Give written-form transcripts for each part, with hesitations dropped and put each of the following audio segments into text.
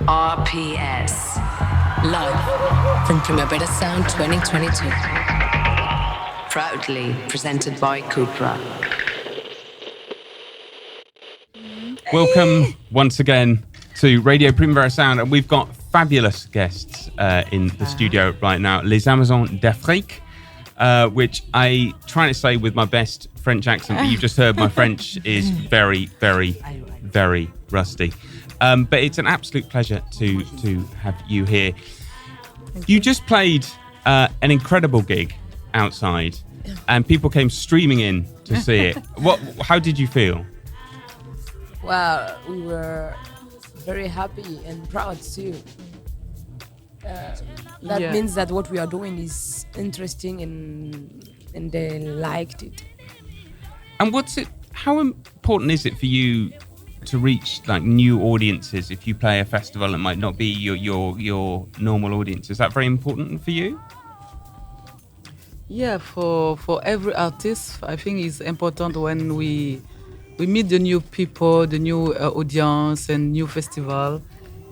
RPS. Live from Primavera Sound 2022. Proudly presented by Cupra. Welcome once again to Radio Primavera Sound, and we've got fabulous guests in the studio right now. Les Amazons d'Afrique, which I try to say with my best French accent, but you've just heard my French is very, very, very rusty. But it's an absolute pleasure to have you here. You just played an incredible gig outside, and people came streaming in to see it. How did you feel? Well, we were very happy and proud too. That means that what we are doing is interesting and they liked it. And how important is it for you to reach like new audiences if you play a festival that might not be your normal audience? Is that very important for you? Yeah, for every artist, I think it's important when we meet the new people, the new audience and new festival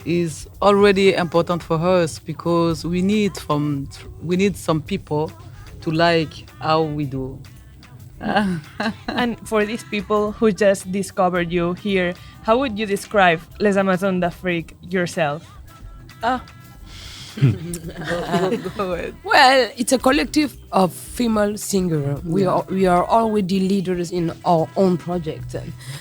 is already important for us because we need some people to like how we do. And for these people who just discovered you here, how would you describe Les Amazons d'Afrique yourself? Go ahead. Well, it's a collective of female singers. We are already leaders in our own project,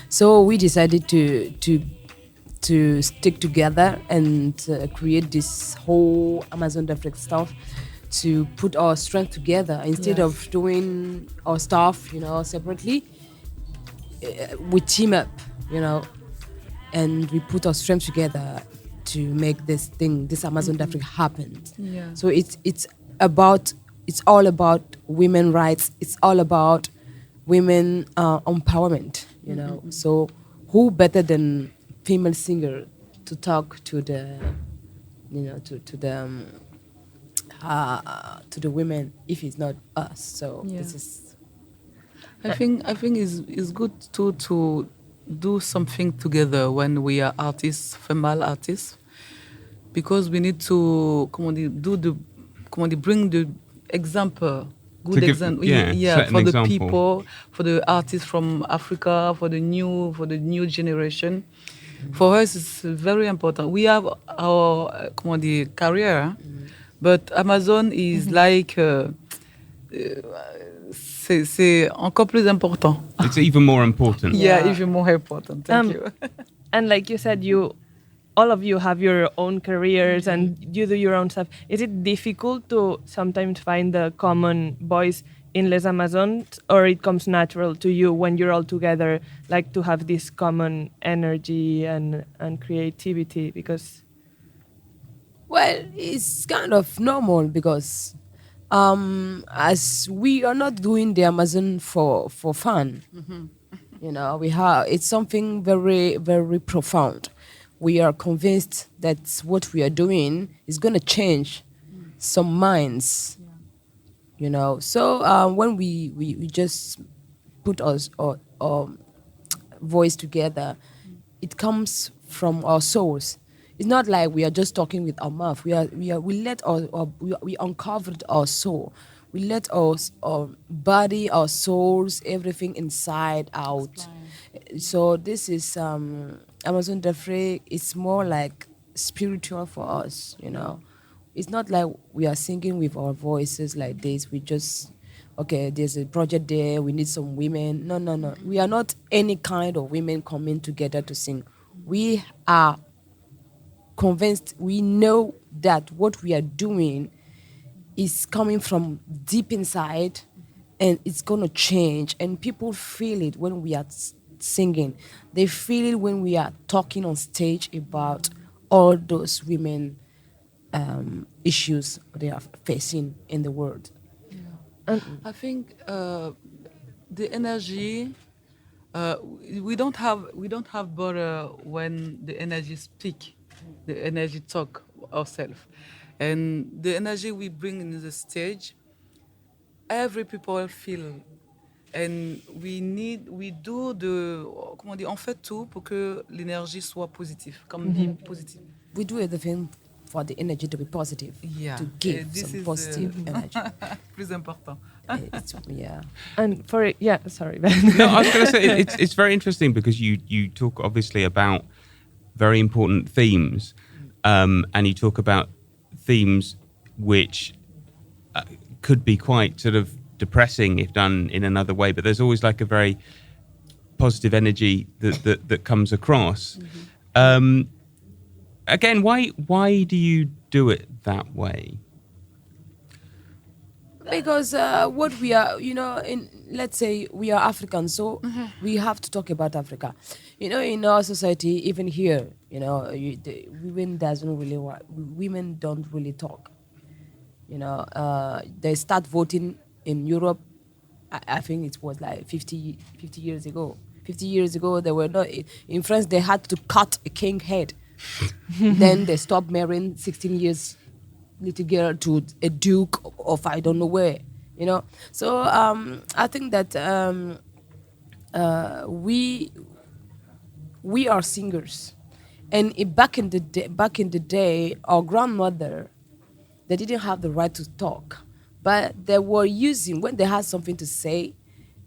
so we decided to stick together and create this whole Amazon d'Afrique stuff. To put our strength together instead of doing our stuff, separately. We team up, and we put our strength together to make this Amazon d'Afrique happen. Yeah. So it's all about women rights. It's all about women empowerment. So who better than female singer to talk to the to the women if it's not us. So this is. I think it's good to do something together when we are artists, female artists, because we need to bring the example, good example, for the people, for the artists from Africa, for the new generation. For us, it's very important. We have our career. But Amazon is like, c'est encore plus important. It's even more important. Yeah, even more important. Thank you. And like you said, all of you have your own careers and you do your own stuff. Is it difficult to sometimes find the common voice in Les Amazons, or it comes natural to you when you're all together, like to have this common energy and creativity? Because... Well, it's kind of normal because as we are not doing the Amazon for fun, it's something very, very profound. We are convinced that what we are doing is going to change some minds, So when we just put our voice together, it comes from our souls. It's not like we are just talking with our mouth. We uncovered our soul. We let our body, our souls, everything inside out. So this is Amazon d'Afrique. It's more like spiritual for us, It's not like we are singing with our voices like this. We just, there's a project there. We need some women. No. We are not any kind of women coming together to sing. We are convinced, we know that what we are doing is coming from deep inside and it's going to change, and people feel it when we are singing. They feel it when we are talking on stage about all those women issues they are facing in the world. I think the energy, we don't have border when the energy speak. The energy talk ourselves, and the energy we bring in the stage, every people feel And we do comment on dit, on fait tout pour que l'énergie soit positive, comme vibe positive. We do everything for the energy to be positive, Yeah. to give This some is, positive energy. Plus important. Yeah. And sorry, Ben. No, I was going to say it's very interesting because you talk obviously about very important themes, and you talk about themes which could be quite sort of depressing if done in another way, but there's always like a very positive energy that comes across. Again, why do you do it that way? Because what we are, let's say we are Africans, so we have to talk about Africa. In our society, even here, women don't really talk. They start voting in Europe. I think it was like 50 years ago. 50 years ago, they were not in France. They had to cut a king head. Then they stopped marrying 16 years little girl to a duke of I don't know where. So I think that we are singers, and back in the day, our grandmother, they didn't have the right to talk, but they were using, when they had something to say,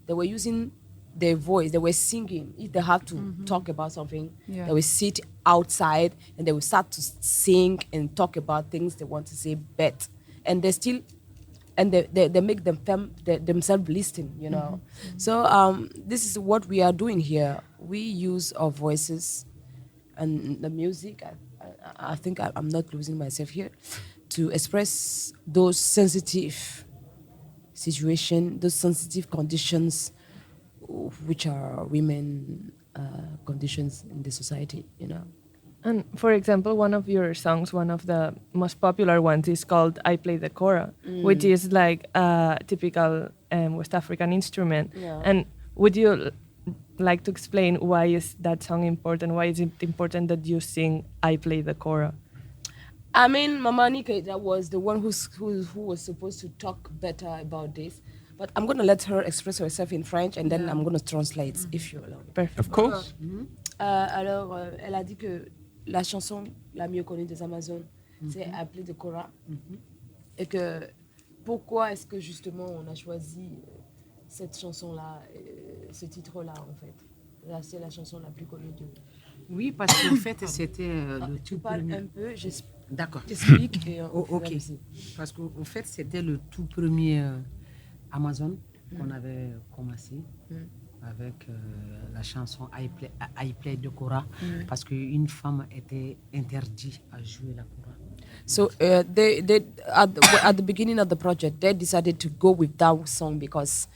they were using their voice. They were singing. If they have to talk about something, they will sit outside and they will start to sing and talk about things they want to say better. And they still, and they make themselves listen, So this is what we are doing here. We use our voices and the music. I think I'm not losing myself here, to express those sensitive situations, those sensitive conditions, which are women conditions in the society, And for example, one of your songs, one of the most popular ones, is called "I Play the Kora," which is like a typical West African instrument. Yeah. And would you like to explain why is that song important? Why is it important that you sing "I Play the Kora"? I mean, Mama Nikita was the one who was supposed to talk better about this. But I'm going to let her express herself in French, and then I'm going to translate, if you allow me. Perfect. Of course. Alors, elle a dit que la chanson la mieux connue des Amazones, c'est appelée de Kora. Et que pourquoi est-ce que justement on a choisi cette chanson-là, ce titre-là, en fait. Là, c'est la chanson la plus connue de... Oui, parce qu'en fait, c'était le Tu tout parles premier. un peu, D'accord. j'explique. Et Ok. Parce qu'en fait, c'était le tout premier Amazon qu'on avait commencé avec la chanson I Play de Kora, parce qu'une femme était interdite à jouer la Kora. So they at the beginning of the project, they decided to go with that song because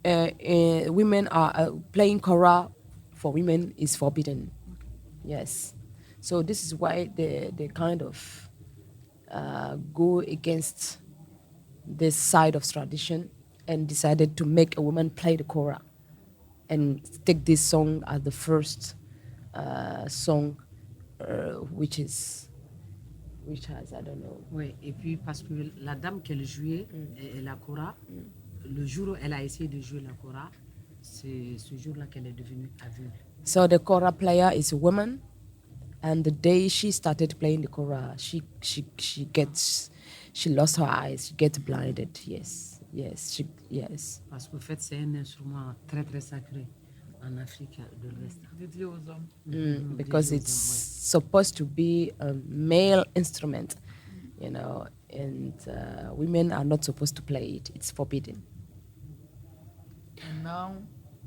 women are playing kora for women is forbidden. Yes, so this is why they kind of go against this side of tradition and decided to make a woman play the kora and take this song as the first song, which has, I don't know. Oui, et puis parce que la dame qu'elle jouait, la kora, le jour où elle a essayé de jouer la kora, c'est ce jour-là qu'elle est devenue aveugle. So the kora player is a woman, and the day she started playing the kora, she lost her eyes. She gets blinded. Yes. Parce qu'en fait, c'est un instrument très très sacré en Afrique de l'Ouest. Dédié aux hommes. Because it's supposed to be a male instrument, and women are not supposed to play it. It's forbidden. And now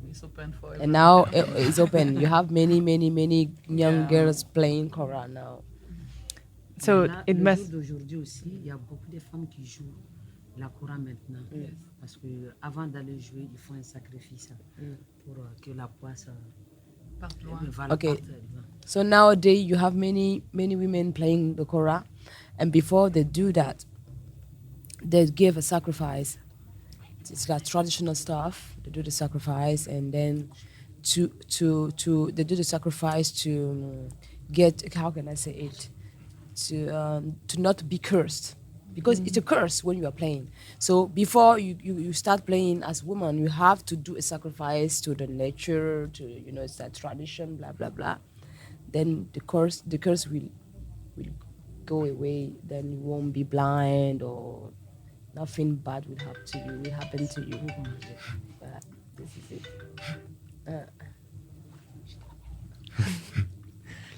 it's open for everyone. And now it's open. You have many young girls playing kora now. So Là, it le must. jour d'aujourd'hui aussi, il y a beaucoup de femmes qui jouent la kora maintenant. Parce qu'avant d'aller jouer, il faut un sacrifice pour que la poisse Parte loin. Okay. So nowadays you have many women playing the kora, and before they do that, they give a sacrifice. It's like traditional stuff. They do the sacrifice, and then to they do the sacrifice to get, how can I say it, to not be cursed. because it's a curse when you are playing. So before you start playing as woman, you have to do a sacrifice to the nature, to it's that tradition, blah blah blah. Then the curse will go away. Then you won't be blind or nothing bad will happen to you. This is it.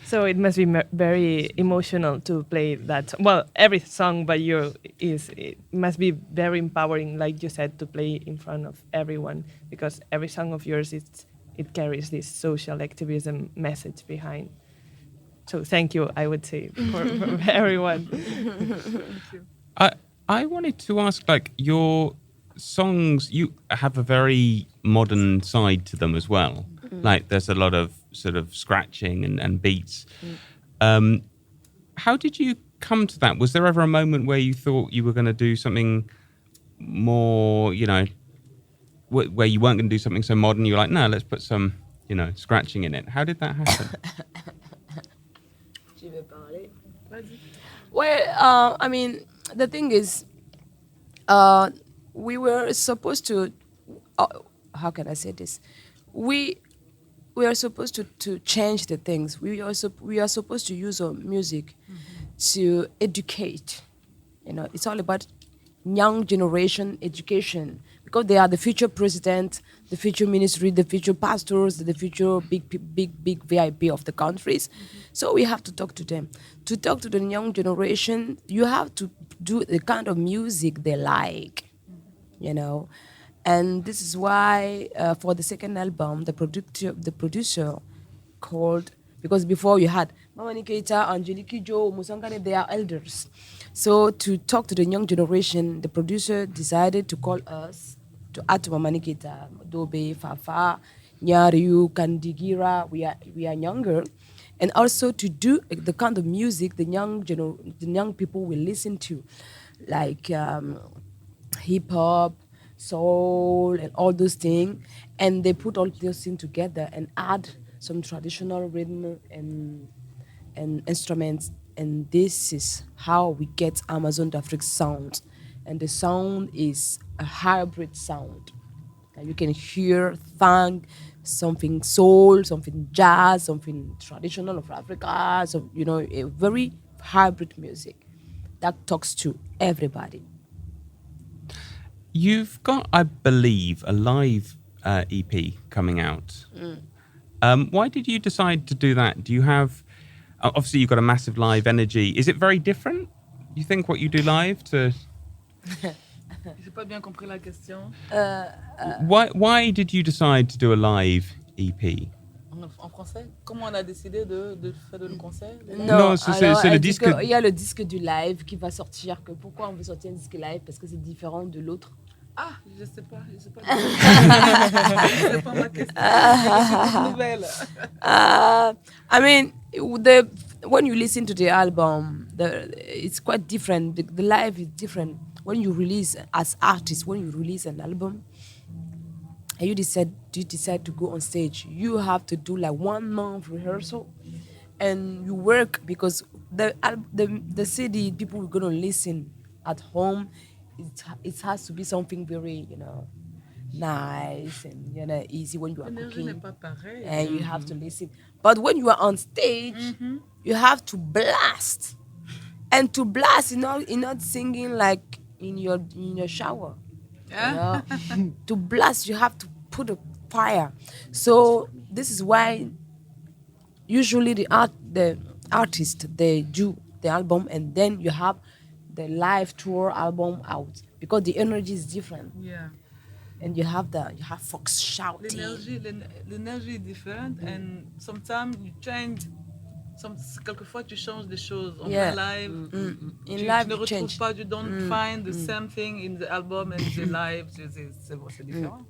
So it must be very emotional to play that. Well, every song by you it must be very empowering, like you said, to play in front of everyone, because every song of yours it carries this social activism message behind. So thank you, I would say, for everyone. I wanted to ask, like, your songs, you have a very modern side to them as well. Like, there's a lot of sort of scratching and beats. How did you come to that? Was there ever a moment where you thought you were going to do something more, where you weren't going to do something so modern? You were like, no, let's put some, scratching in it. How did that happen? Well, I mean, the thing is, we were supposed to. How can I say this? We are supposed to change the things. We are supposed to use our music to educate. It's all about young generation education, because they are the future president, the future ministry, the future pastors, the future big VIP of the countries. So we have to talk to them. To talk to the young generation, you have to do the kind of music they like, And this is why for the second album, the producer called, because before you had Mama Nikita, Angelique Jo, Musangane, they are elders. So to talk to the young generation, the producer decided to call us to add to Mama Nikita, Dobe, Fafa, Nyariu, Kandigira. We are younger, and also to do the kind of music the young people will listen to, like hip hop, soul, and all those things. And they put all those things together and add some traditional rhythm and instruments. And this is how we get Amazon d'Afrique sound. And the sound is a hybrid sound. You can hear funk, something soul, something jazz, something traditional of Africa. So, a very hybrid music that talks to everybody. You've got, I believe, a live EP coming out. Why did you decide to do that? Do you have... Obviously, you've got a massive live energy. Is it very different, you think, what you do live to... J'ai pas bien compris la question. Why did you decide to do a live EP? En français? Comment on a décidé de faire le concert? Non, c'est le disque. Il y a le disque du live qui va sortir. Pourquoi on veut sortir un disque live? Parce que c'est différent de l'autre. Ah, je sais pas. C'est pas ma question. C'est une nouvelle. I mean, when you listen to the album, it's quite different. The live is different. When you release, as artists, when you release an album, and you decide to go on stage, you have to do like 1 month rehearsal, and you work, because the CD people are gonna listen at home. It has to be something very, nice and easy when you are cooking, and you have to listen. But when you are on stage, you have to blast, and to blast, you're not singing like in your shower. To blast, you have to put a fire. So this is why usually the artist, they do the album, and then you have the live tour album out, because the energy is different. Yeah. And you have folks shouting. L'énergie est différente, and sometimes you change. Quelquefois tu changes des choses. On fait live. In tu live, ne you retrouves change. pas, you don't find the same thing in the album and the live. C'est différent.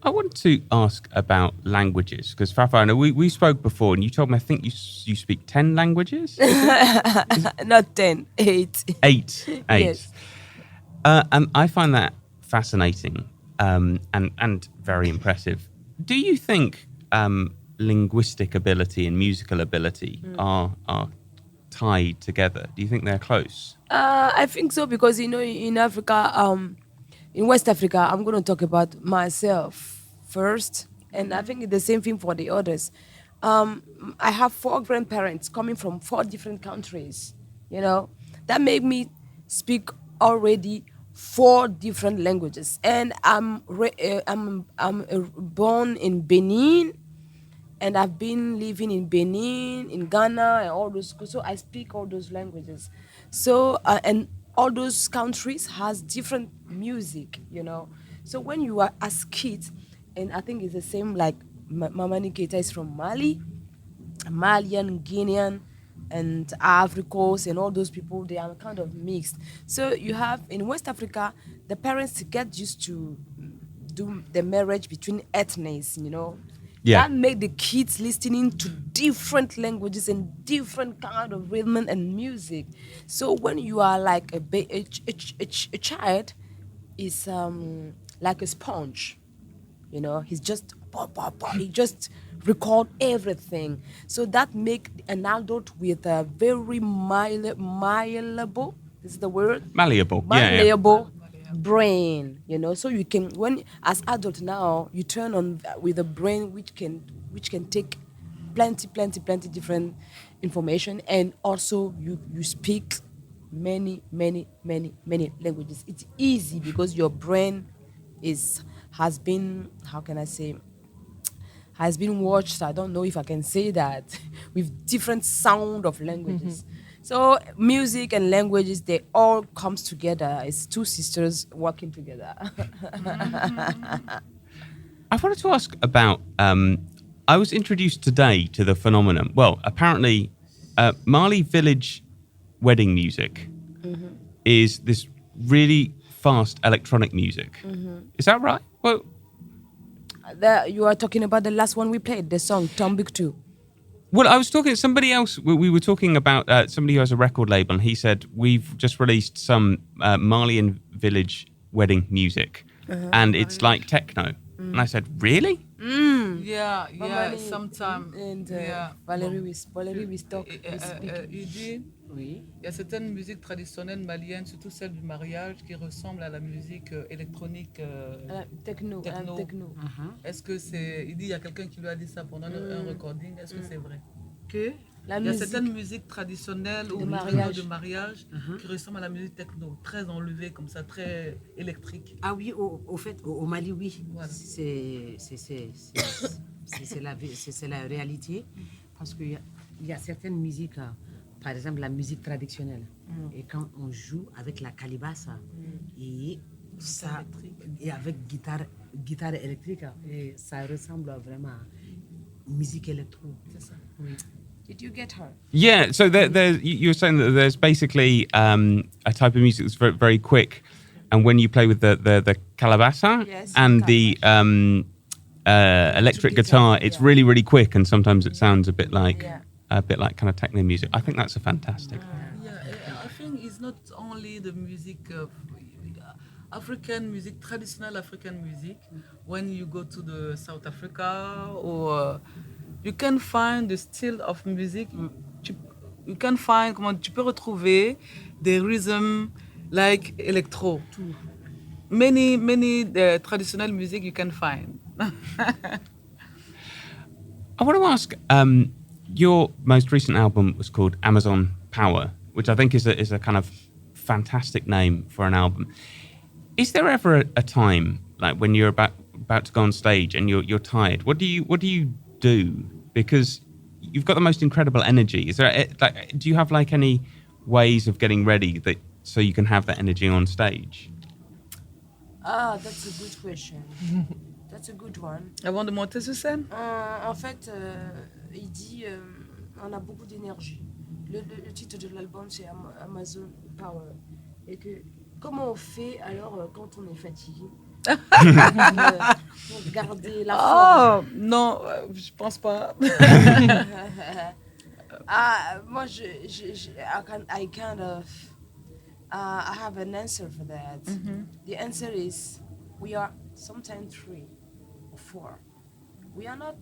I want to ask about languages, because Fafa, I know we spoke before, and you told me, I think you speak 10 languages? Not 10, 8. 8. Yes. And I find that fascinating and very impressive. Do you think linguistic ability and musical ability are tied together? Do you think they're close? I think so because in Africa, in West Africa, I'm going to talk about myself first, and I think it's the same thing for the others. I have 4 grandparents coming from 4 different countries. That made me speak already 4 different languages, and I'm born in Benin, and I've been living in Benin, in Ghana, and all those. So I speak all those languages. So and all those countries has different music. So when you are as kids, and I think it's the same like Mama Nikita is from Mali, Malian, Guinean, and Ivory Coast, and all those people, they are kind of mixed. So you have in West Africa, the parents get used to do the marriage between ethnies, Yeah. That make the kids listening to different languages and different kind of rhythm and music. So when you are like a child, is like a sponge. He's just he just record everything. So that make an adult with a very malleable. This is the word. Malleable. Malleable brain. So you can, when as adult now, you turn on with a brain which can take plenty different information, and also you speak many languages. It's easy because your brain has been, how can I say, has been watched, I don't know if I can say that, with different sound of languages. So music and languages, they all comes together. It's 2 sisters working together. I wanted to ask about, I was introduced today to the phenomenon. Well, apparently, Mali Village wedding music is this really fast electronic music. Is that right? Well, You are talking about the last one we played, the song Tombouctou. Well, I was talking to somebody else. We were talking about somebody who has a record label, and he said, we've just released some Malian Village wedding music, and it's like techno. And I said, really? Yeah, Mamani sometimes. And Yeah. Valérie, we talk. Il dit, Oui. il y a certaines musiques traditionnelles maliennes, surtout celle du mariage, qui ressemblent à la musique électronique. Techno. Techno. Est-ce que c'est... Il dit, il y a quelqu'un qui lui a dit ça pendant un recording. Est-ce que c'est vrai? Que La il y a musique certaines musiques traditionnelles ou de de mariage qui ressemblent à la musique techno, très enlevée comme ça, très électrique. Ah oui, au fait, au Mali, oui. Voilà. C'est la réalité. Parce qu'il y a certaines musiques, par exemple la musique traditionnelle. Et quand on joue avec la calibassa et avec guitare électrique, et ça ressemble vraiment à musique électro. C'est ça. Oui. Did you get her? Yeah, so you were saying that there's basically a type of music that's very, very quick, and when you play with the calabasa and the electric guitar, it's really, really quick, and sometimes it sounds a bit like kind of techno music. I think that's a fantastic. Yeah, I think it's not only the music of African music, traditional African music. When you go to the South Africa or you can find the style of music. You can find, tu peux retrouver des rhythms like electro. Many traditional music you can find. I want to ask, your most recent album was called Amazon Power, which I think is a kind of fantastic name for an album. Is there ever a time, like when you're about to go on stage and you're tired? What do you do? Because you've got the most incredible energy. Is there do you have like any ways of getting ready so you can have that energy on stage? That's a good question. That's a good one. Avant de monter sur scène? En fait, il dit on a beaucoup d'énergie. Le titre de l'album, c'est Amazon Power. Et que comment on fait alors quand on est fatigué pour garder la forme? Non, je pense pas. Moi, I have an answer for that. The answer is we are sometimes 3 or 4. We are not.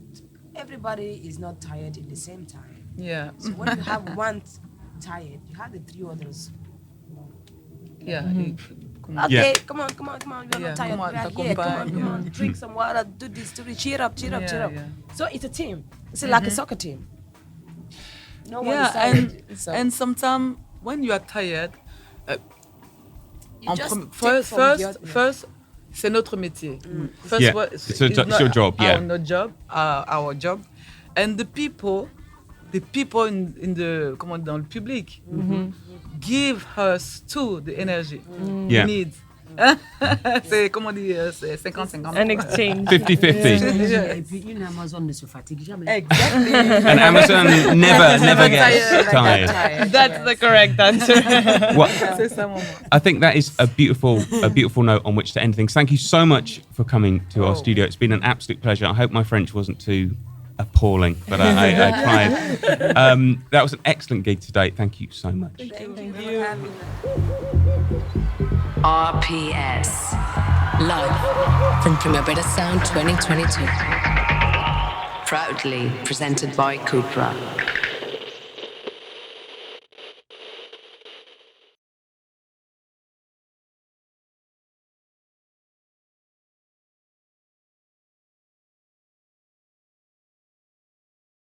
Everybody is not tired at the same time. Yeah. So when you have tired, you have the three others. Yeah. Okay, Yeah. come on, you're Yeah, not tired. come on, We are here. t'accompagne, Come on, drink some water, do this, cheer up. Yeah. So it's a team. It's like a soccer team. No one is Yeah, tired. So and sometimes when you are tired, you just take from the other- first, c'est notre métier. First, Yeah, what- it's your job, yeah. Our job, and the people in the dans le public give us too the energy Yeah. we need. C'est comment on dit, c'est 50-50. An exchange. 50-50. Et puis une Amazon ne se fatigue jamais. Exactly. And Amazon never gets tired. That's the correct answer. Well, C'est ça, maman. I think that is a beautiful note on which to end things. Thank you so much for coming to our studio. It's been an absolute pleasure. I hope my French wasn't too appalling, but I tried. That was an excellent gig today. Thank you so much. Thank you. RPS. Live from Primavera Sound 2022. Proudly presented by Cupra.